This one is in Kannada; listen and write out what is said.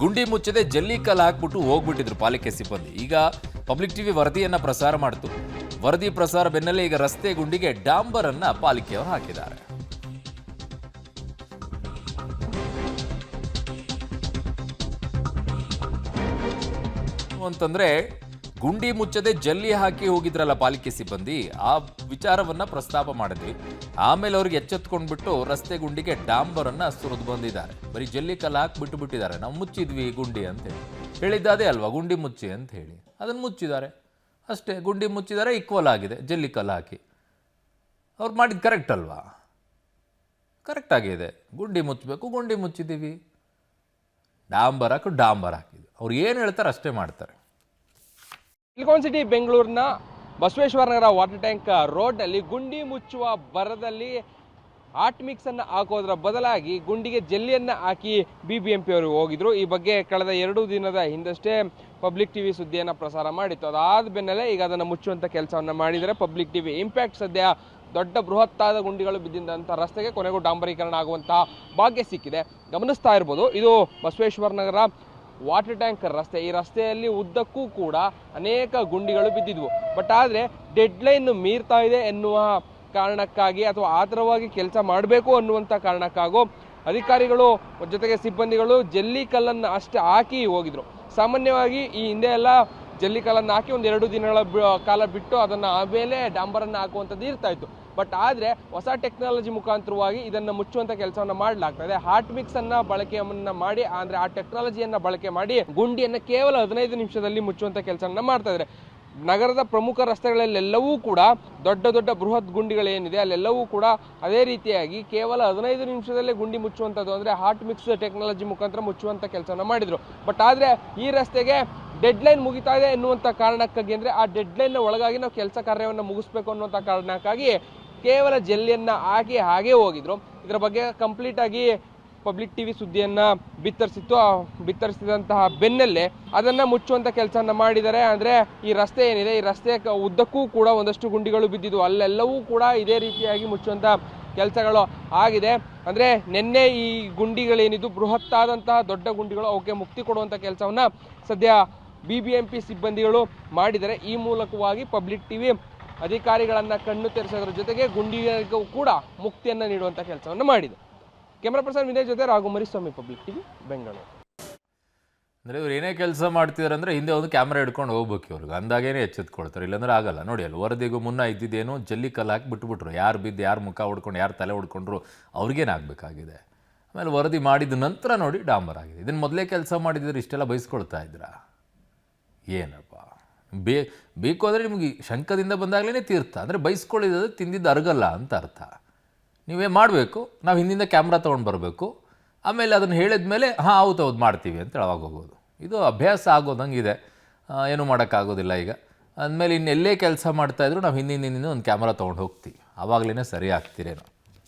ಗುಂಡಿ ಮುಚ್ಚದೆ ಜಲ್ಲಿ ಕಲ್ಲು ಹಾಕ್ಬಿಟ್ಟು ಹೋಗ್ಬಿಟ್ಟಿದ್ರು ಪಾಲಿಕೆ ಸಿಬ್ಬಂದಿ. ಈಗ ಪಬ್ಲಿಕ್ ಟಿವಿ ವರದಿಯನ್ನ ಪ್ರಸಾರ ಮಾಡಿತು. ವರದಿ ಪ್ರಸಾರ ಬೆನ್ನಲ್ಲೇ ಈಗ ರಸ್ತೆ ಗುಂಡಿಗೆ ಡಾಂಬರ್ ಅನ್ನ ಪಾಲಿಕೆಯವರು ಹಾಕಿದ್ದಾರೆ. ಅಂತಂದ್ರೆ ಗುಂಡಿ ಮುಚ್ಚದೆ ಜಲ್ಲಿ ಹಾಕಿ ಹೋಗಿದ್ರಲ್ಲ ಪಾಲಿಕೆ ಸಿಬ್ಬಂದಿ, ಆ ವಿಚಾರವನ್ನ ಪ್ರಸ್ತಾಪ ಮಾಡಿದ್ವಿ. ಆಮೇಲೆ ಅವ್ರಿಗೆ ಎಚ್ಚೆತ್ಕೊಂಡ್ಬಿಟ್ಟು ರಸ್ತೆ ಗುಂಡಿಗೆ ಡಾಂಬರ್ ಅನ್ನ ಸುರಿದು ಬಂದಿದ್ದಾರೆ. ಬರೀ ಜಲ್ಲಿ ಕಲ್ಲು ಹಾಕಿ ಬಿಟ್ಟು ಬಿಟ್ಟಿದ್ದಾರೆ. ನಾವು ಮುಚ್ಚಿದ್ವಿ ಗುಂಡಿ ಅಂತ ಹೇಳಿ ಹೇಳಿದ್ದಾದೇ ಅಲ್ವಾ, ಗುಂಡಿ ಮುಚ್ಚಿ ಅಂತ ಹೇಳಿ ಅದನ್ನು ಮುಚ್ಚಿದ್ದಾರೆ ಅಷ್ಟೇ. ಗುಂಡಿ ಮುಚ್ಚಿದ್ದಾರೆ, ಈಕ್ವಲ್ ಆಗಿದೆ ಜಲ್ಲಿ ಕಲ್ಲು ಹಾಕಿ. ಅವ್ರು ಮಾಡಿದ್ದು ಕರೆಕ್ಟ್ ಅಲ್ವಾ? ಕರೆಕ್ಟ್ ಆಗಿದೆ. ಗುಂಡಿ ಮುಚ್ಚಬೇಕು, ಗುಂಡಿ ಮುಚ್ಚಿದ್ದೀವಿ. ಡಾಂಬರ್ ಹಾಕಿ ಡಾಂಬರ್ ಹಾಕಿದ್ವಿ. ಅವ್ರು ಏನು ಹೇಳ್ತಾರೆ ಅಷ್ಟೇ ಮಾಡ್ತಾರೆ. ಸಿಲಿಕಾನ್ ಸಿಟಿ ಬೆಂಗಳೂರಿನ Basaveshwara Nagar water tank road ಅಲ್ಲಿ ಗುಂಡಿ ಮುಚ್ಚುವ ಭರದಲ್ಲಿ ಹಾಟ್ ಮಿಕ್ಸ್ ಅನ್ನು ಹಾಕೋದ್ರ ಬದಲಾಗಿ ಗುಂಡಿಗೆ ಜಲ್ಲಿಯನ್ನ ಹಾಕಿ ಬಿಬಿಎಂಪಿ ಅವರು ಹೋಗಿದ್ರು. ಈ ಬಗ್ಗೆ ಕಳೆದ 2 ದಿನದ ಹಿಂದಷ್ಟೇ ಪಬ್ಲಿಕ್ ಟಿವಿ ಸುದ್ದಿಯನ್ನು ಪ್ರಸಾರ ಮಾಡಿತ್ತು. ಅದಾದ ಬೆನ್ನಲ್ಲೇ ಈಗ ಅದನ್ನು ಮುಚ್ಚುವಂತ ಕೆಲಸವನ್ನ ಮಾಡಿದರೆ ಪಬ್ಲಿಕ್ ಟಿವಿ. ಇಂಪ್ಯಾಕ್ಟ್ ಸದ್ಯ ದೊಡ್ಡ ಬೃಹತ್ತಾದ ಗುಂಡಿಗಳು ಬಿದ್ದಂಥ ರಸ್ತೆಗೆ ಕೊನೆಗೂ ಡಾಂಬರೀಕರಣ ಆಗುವಂತಹ ಭಾಗ್ಯ ಸಿಕ್ಕಿದೆ. ಗಮನಿಸ್ತಾ ಇರ್ಬೋದು, ಇದು ಬಸವೇಶ್ವರ ನಗರ ವಾಟರ್ ಟ್ಯಾಂಕ್ ರಸ್ತೆ. ಈ ರಸ್ತೆಯಲ್ಲಿ ಉದ್ದಕ್ಕೂ ಕೂಡ ಅನೇಕ ಗುಂಡಿಗಳು ಬಿದ್ದಿದ್ವು. ಬಟ್ ಆದರೆ ಡೆಡ್ಲೈನ್ ಮೀರ್ತಾ ಇದೆ ಎನ್ನುವ ಕಾರಣಕ್ಕಾಗಿ ಅಥವಾ ಆತರವಾಗಿ ಕೆಲಸ ಮಾಡಬೇಕು ಅನ್ನುವಂಥ ಕಾರಣಕ್ಕಾಗೋ ಅಧಿಕಾರಿಗಳು ಜೊತೆಗೆ ಸಿಬ್ಬಂದಿಗಳು ಜಲ್ಲಿ ಕಲ್ಲನ್ನು ಅಷ್ಟೇ ಹಾಕಿ ಹೋಗಿದ್ರು. ಸಾಮಾನ್ಯವಾಗಿ ಈ ಹಿಂದೆ ಎಲ್ಲ ಜಲ್ಲಿ ಕಲ್ಲನ್ನು ಹಾಕಿ 1-2 ದಿನಗಳ ಕಾಲ ಬಿಟ್ಟು ಅದನ್ನು ಆಮೇಲೆ ಡಾಂಬರನ್ನು ಹಾಕುವಂಥದ್ದು ಇರ್ತಾ ಇತ್ತು. ಬಟ್ ಆದರೆ ಹೊಸ ಟೆಕ್ನಾಲಜಿ ಮುಖಾಂತರವಾಗಿ ಇದನ್ನು ಮುಚ್ಚುವಂಥ ಕೆಲಸವನ್ನು ಮಾಡಲಾಗ್ತಾ ಇದೆ. ಹಾಟ್ ಮಿಕ್ಸ್ ಅನ್ನ ಬಳಕೆಯನ್ನ ಮಾಡಿ, ಅಂದರೆ ಆ ಟೆಕ್ನಾಲಜಿಯನ್ನು ಬಳಕೆ ಮಾಡಿ ಗುಂಡಿಯನ್ನು ಕೇವಲ 15 ನಿಮಿಷದಲ್ಲಿ ಮುಚ್ಚುವಂಥ ಕೆಲಸವನ್ನು ಮಾಡ್ತಾ ಇದ್ದಾರೆ. ನಗರದ ಪ್ರಮುಖ ರಸ್ತೆಗಳಲ್ಲೆಲ್ಲವೂ ಕೂಡ ದೊಡ್ಡ ದೊಡ್ಡ ಬೃಹತ್ ಗುಂಡಿಗಳೇನಿದೆ ಅಲ್ಲೆಲ್ಲವೂ ಕೂಡ ಅದೇ ರೀತಿಯಾಗಿ ಕೇವಲ 15 ನಿಮಿಷದಲ್ಲೇ ಗುಂಡಿ ಮುಚ್ಚುವಂಥದ್ದು, ಅಂದರೆ ಹಾಟ್ ಮಿಕ್ಸ್ ಟೆಕ್ನಾಲಜಿ ಮುಖಾಂತರ ಮುಚ್ಚುವಂಥ ಕೆಲಸವನ್ನು ಮಾಡಿದರು. ಬಟ್ ಆದರೆ ಈ ರಸ್ತೆಗೆ ಡೆಡ್ಲೈನ್ ಮುಗಿತಾ ಇದೆ ಎನ್ನುವಂಥ ಕಾರಣಕ್ಕಾಗಿ, ಅಂದರೆ ಆ ಡೆಡ್ಲೈನ್ನ ಒಳಗಾಗಿ ನಾವು ಕೆಲಸ ಕಾರ್ಯವನ್ನು ಮುಗಿಸ್ಬೇಕು ಅನ್ನುವಂಥ ಕಾರಣಕ್ಕಾಗಿ ಕೇವಲ ಜಲ್ಲಿಯನ್ನು ಹಾಕಿ ಹಾಗೇ ಹೋಗಿದ್ರು. ಇದರ ಬಗ್ಗೆ ಕಂಪ್ಲೀಟ್ ಆಗಿ ಪಬ್ಲಿಕ್ ಟಿವಿ ಸುದ್ದಿಯನ್ನು ಬಿತ್ತರಿಸಿತ್ತು. ಬಿತ್ತರಿಸಿದಂತಹ ಬೆನ್ನಲ್ಲೇ ಅದನ್ನು ಮುಚ್ಚುವಂಥ ಕೆಲಸವನ್ನು ಮಾಡಿದ್ದಾರೆ. ಅಂದರೆ ಈ ರಸ್ತೆ ಏನಿದೆ, ಈ ರಸ್ತೆ ಉದ್ದಕ್ಕೂ ಕೂಡ ಒಂದಷ್ಟು ಗುಂಡಿಗಳು ಬಿದ್ದಿದ್ವು. ಅಲ್ಲೆಲ್ಲವೂ ಕೂಡ ಇದೇ ರೀತಿಯಾಗಿ ಮುಚ್ಚುವಂಥ ಕೆಲಸಗಳು ಆಗಿದೆ. ಅಂದರೆ ನಿನ್ನೆ ಈ ಗುಂಡಿಗಳೇನಿದ್ದು ಬೃಹತ್ತಾದಂತಹ ದೊಡ್ಡ ಗುಂಡಿಗಳು, ಅವಕ್ಕೆ ಮುಕ್ತಿ ಕೊಡುವಂಥ ಕೆಲಸವನ್ನು ಸದ್ಯ ಬಿಬಿಎಂಪಿ ಸಿಬ್ಬಂದಿಗಳು ಮಾಡಿದರೆ. ಈ ಮೂಲಕವಾಗಿ ಪಬ್ಲಿಕ್ ಟಿವಿ ಅಧಿಕಾರಿಗಳನ್ನು ಕಣ್ಣು ತೆರೆಸೋದ್ರ ಜೊತೆಗೆ ಗುಂಡಿಗಳಿಗೂ ಕೂಡ ಮುಕ್ತಿಯನ್ನು ನೀಡುವಂಥ ಕೆಲಸವನ್ನು ಮಾಡಿದೆ. ಕ್ಯಾಮರಾ ಪರ್ಸನ್ ವಿನಯ್ ಜೊತೆ ರಾಘು ಮರಿಸ್ವಾಮಿ, ಪಬ್ಲಿಕ್ ಟಿವಿ, ಬೆಂಗಳೂರು. ಅಂದರೆ ಇವ್ರು ಏನೇ ಕೆಲಸ ಮಾಡ್ತಿದ್ದಾರೆ ಅಂದರೆ ಹಿಂದೆ ಒಂದು ಕ್ಯಾಮ್ರಾ ಹಿಡ್ಕೊಂಡು ಹೋಗ್ಬೇಕು ಇವ್ರಿಗೆ, ಅಂದಾಗೇನೆ ಎಚ್ಚೆತ್ಕೊಳ್ತಾರೆ. ಇಲ್ಲಾಂದ್ರೆ ಆಗಲ್ಲ. ನೋಡಿ ಅಲ್ಲಿ ವರದಿಗೂ ಮುನ್ನ ಇದ್ದಿದ್ದೇನು ಜಲ್ಲಿ ಕಲ್ಲು ಹಾಕಿ ಬಿಟ್ಬಿಟ್ರು. ಯಾರು ಬಿದ್ದು, ಯಾರು ಮುಖ ಹೊಡ್ಕೊಂಡು, ಯಾರು ತಲೆ ಹೊಡ್ಕೊಂಡ್ರು ಅವ್ರಿಗೇನಾಗಬೇಕಾಗಿದೆ. ಆಮೇಲೆ ವರದಿ ಮಾಡಿದ ನಂತರ ನೋಡಿ ಡಾಂಬರ್ ಆಗಿದೆ. ಇದನ್ನು ಮೊದಲೇ ಕೆಲಸ ಮಾಡಿದ್ರೆ ಇಷ್ಟೆಲ್ಲ ಬಯಸ್ಕೊಳ್ತಾ ಇದ್ರಾ? ಏನಪ್ಪ ಬೇಕು ಅಂದರೆ ನಿಮಗೆ ಶಂಕದಿಂದ ಬಂದಾಗಲೇ ತೀರ್ಥ. ಅಂದರೆ ಬಯಸ್ಕೊಳ್ಳಿದ್ರೆ ತಿಂದಿದ್ದು ಅರಗಲ್ಲ ಅಂತ ಅರ್ಥ. ನೀವೇ ಮಾಡಬೇಕು, ನಾವು ಹಿಂದಿಂದ ಕ್ಯಾಮ್ರಾ ತೊಗೊಂಡು ಬರಬೇಕು, ಆಮೇಲೆ ಅದನ್ನು ಹೇಳಿದ ಮೇಲೆ ಹಾಂ ಹೌದು ಮಾಡ್ತೀವಿ ಅಂತ ಅವಾಗ ಹೋಗೋದು. ಇದು ಅಭ್ಯಾಸ ಆಗೋದಂಗಿದೆ, ಏನೂ ಮಾಡೋಕ್ಕಾಗೋದಿಲ್ಲ. ಈಗ ಅಂದಮೇಲೆ ಇನ್ನೆಲ್ಲೇ ಕೆಲಸ ಮಾಡ್ತಾಯಿದ್ರು ನಾವು ಹಿಂದಿನ ಒಂದು ಕ್ಯಾಮ್ರಾ ತೊಗೊಂಡು ಹೋಗ್ತೀವಿ, ಆವಾಗಲೇ ಸರಿ ಆಗ್ತೀರೇನೋ.